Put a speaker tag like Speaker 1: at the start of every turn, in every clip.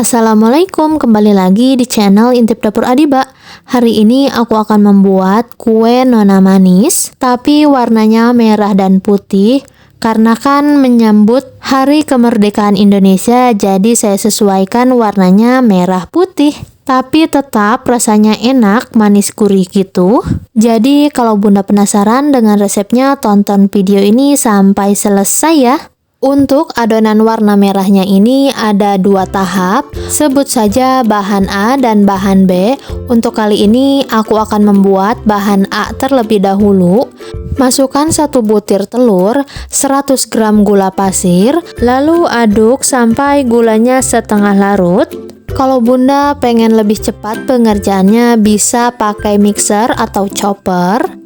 Speaker 1: Assalamualaikum, kembali lagi di channel Intip Dapur Adiba. Hari ini aku akan membuat kue nona manis, tapi warnanya merah dan putih. Karena kan menyambut Hari Kemerdekaan Indonesia, jadi saya sesuaikan warnanya merah putih. Tapi tetap rasanya enak, manis gurih gitu. Jadi kalau bunda penasaran dengan resepnya, tonton video ini sampai selesai ya. Untuk adonan warna merahnya ini ada 2 tahap, sebut saja bahan A dan bahan B. Untuk kali ini aku akan membuat bahan A terlebih dahulu. Masukkan 1 butir telur, 100 gram gula pasir, lalu aduk sampai gulanya setengah larut. Kalau bunda pengen lebih cepat pengerjaannya bisa pakai mixer atau chopper.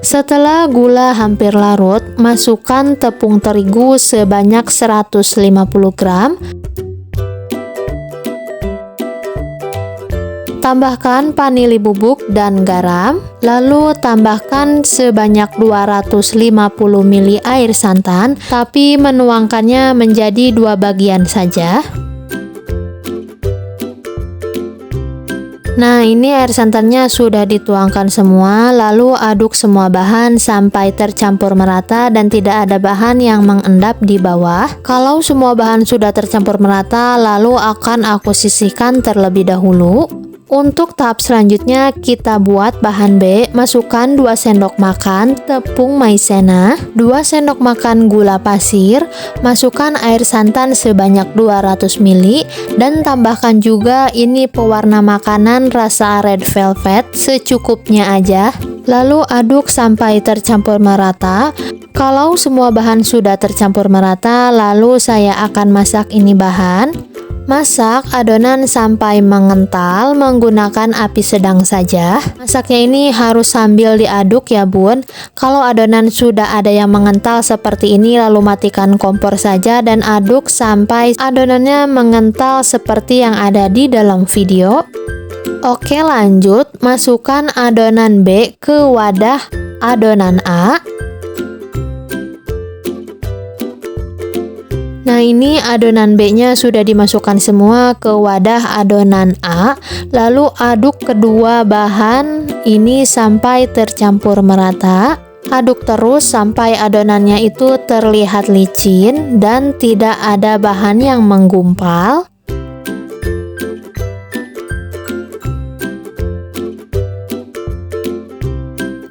Speaker 1: Setelah gula hampir larut, masukkan tepung terigu sebanyak 150 gram. Tambahkan vanili bubuk dan garam, lalu tambahkan sebanyak 250 ml air santan, tapi menuangkannya menjadi 2 bagian saja. Nah, ini air santannya sudah dituangkan semua, lalu aduk semua bahan sampai tercampur merata dan tidak ada bahan yang mengendap di bawah. Kalau semua bahan sudah tercampur merata, lalu akan aku sisihkan terlebih dahulu. Untuk tahap selanjutnya kita buat bahan B, masukkan 2 sendok makan tepung maizena, 2 sendok makan gula pasir, masukkan air santan sebanyak 200 ml dan tambahkan juga ini pewarna makanan rasa red velvet secukupnya aja. Lalu aduk sampai tercampur merata. Kalau semua bahan sudah tercampur merata, lalu saya akan masak ini bahan. Masak adonan sampai mengental menggunakan api sedang saja. Masaknya ini harus sambil diaduk ya bun. Kalau adonan sudah ada yang mengental seperti ini, lalu matikan kompor saja dan aduk sampai adonannya mengental seperti yang ada di dalam video. Oke, lanjut, masukkan adonan B ke wadah adonan A. Nah, ini adonan B-nya sudah dimasukkan semua ke wadah adonan A. Lalu aduk kedua bahan ini sampai tercampur merata. Aduk terus sampai adonannya itu terlihat licin dan tidak ada bahan yang menggumpal.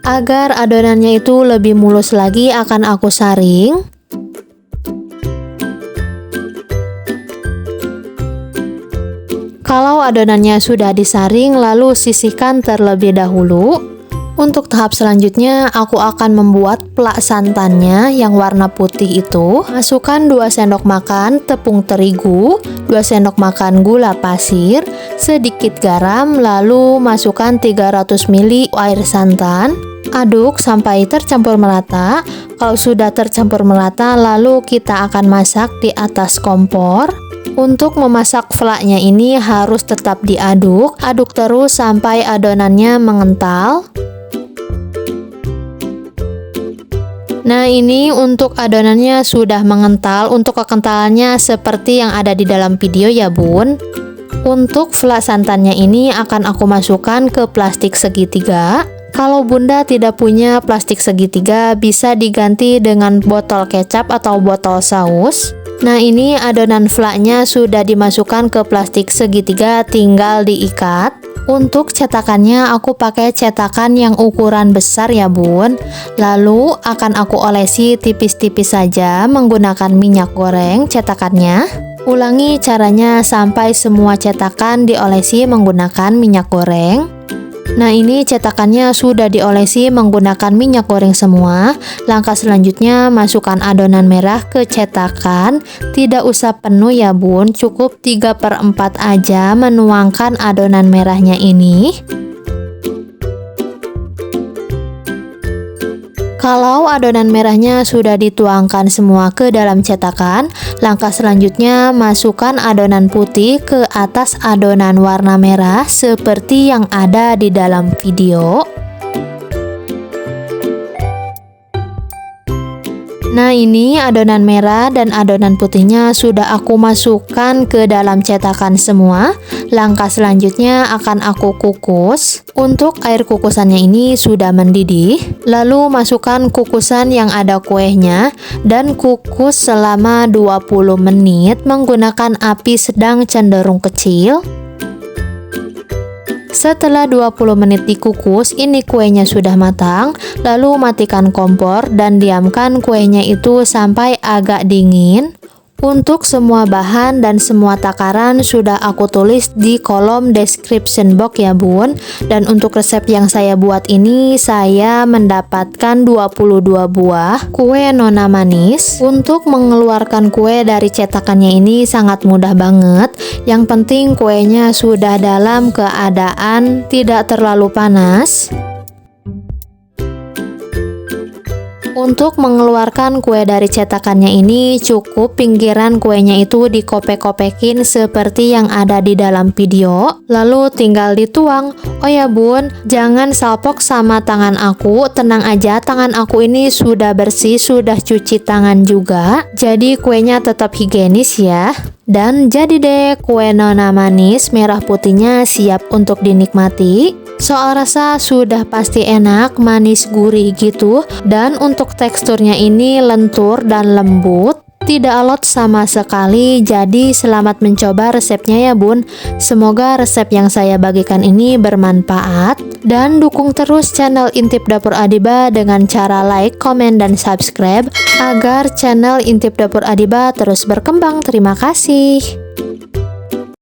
Speaker 1: Agar adonannya itu lebih mulus lagi, akan aku saring. Kalau adonannya sudah disaring, lalu sisihkan terlebih dahulu. Untuk tahap selanjutnya, aku akan membuat plak santannya yang warna putih itu. Masukkan 2 sendok makan tepung terigu, 2 sendok makan gula pasir, sedikit garam, lalu masukkan 300 ml air santan. Aduk sampai tercampur merata. Kalau sudah tercampur merata, lalu kita akan masak di atas kompor. Untuk memasak flaknya ini harus tetap diaduk, aduk terus sampai adonannya mengental. Nah, ini untuk adonannya sudah mengental. Untuk kekentalannya seperti yang ada di dalam video ya bun. Untuk flak santannya ini akan aku masukkan ke plastik segitiga. Kalau bunda tidak punya plastik segitiga, bisa diganti dengan botol kecap atau botol saus. Nah, ini adonan flaknya sudah dimasukkan ke plastik segitiga, tinggal diikat. Untuk cetakannya aku pakai cetakan yang ukuran besar ya bun. Lalu akan aku olesi tipis-tipis saja menggunakan minyak goreng cetakannya. Ulangi caranya sampai semua cetakan diolesi menggunakan minyak goreng. Nah, ini cetakannya sudah diolesi menggunakan minyak goreng semua. Langkah selanjutnya, masukkan adonan merah ke cetakan. Tidak usah penuh ya bun, cukup 3/4 aja menuangkan adonan merahnya ini. Kalau adonan merahnya sudah dituangkan semua ke dalam cetakan, langkah selanjutnya masukkan adonan putih ke atas adonan warna merah seperti yang ada di dalam video. Nah, ini adonan merah dan adonan putihnya sudah aku masukkan ke dalam cetakan semua. Langkah selanjutnya akan aku kukus. Untuk air kukusannya ini sudah mendidih. Lalu masukkan kukusan yang ada kuenya dan kukus selama 20 menit menggunakan api sedang cenderung kecil. Setelah 20 menit dikukus, ini kuenya sudah matang. Lalu matikan kompor dan diamkan kuenya itu sampai agak dingin. Untuk semua bahan dan semua takaran sudah aku tulis di kolom description box ya bun. Dan untuk resep yang saya buat ini, saya mendapatkan 22 buah kue nona manis. Untuk mengeluarkan kue dari cetakannya ini sangat mudah banget. Yang penting kuenya sudah dalam keadaan tidak terlalu panas. Untuk mengeluarkan kue dari cetakannya ini cukup pinggiran kuenya itu dikopek-kopekin seperti yang ada di dalam video, lalu tinggal dituang. Oh ya bun, jangan salpok sama tangan aku, tenang aja, tangan aku ini sudah bersih, sudah cuci tangan juga, jadi kuenya tetap higienis ya. Dan jadi deh, kue nona manis merah putihnya siap untuk dinikmati. Soal rasa sudah pasti enak, manis gurih gitu. Dan untuk teksturnya ini lentur dan lembut, tidak alot sama sekali. Jadi selamat mencoba resepnya ya bun. Semoga resep yang saya bagikan ini bermanfaat. Dan dukung terus channel Intip Dapur Adiba dengan cara like, komen, dan subscribe agar channel Intip Dapur Adiba terus berkembang. Terima kasih.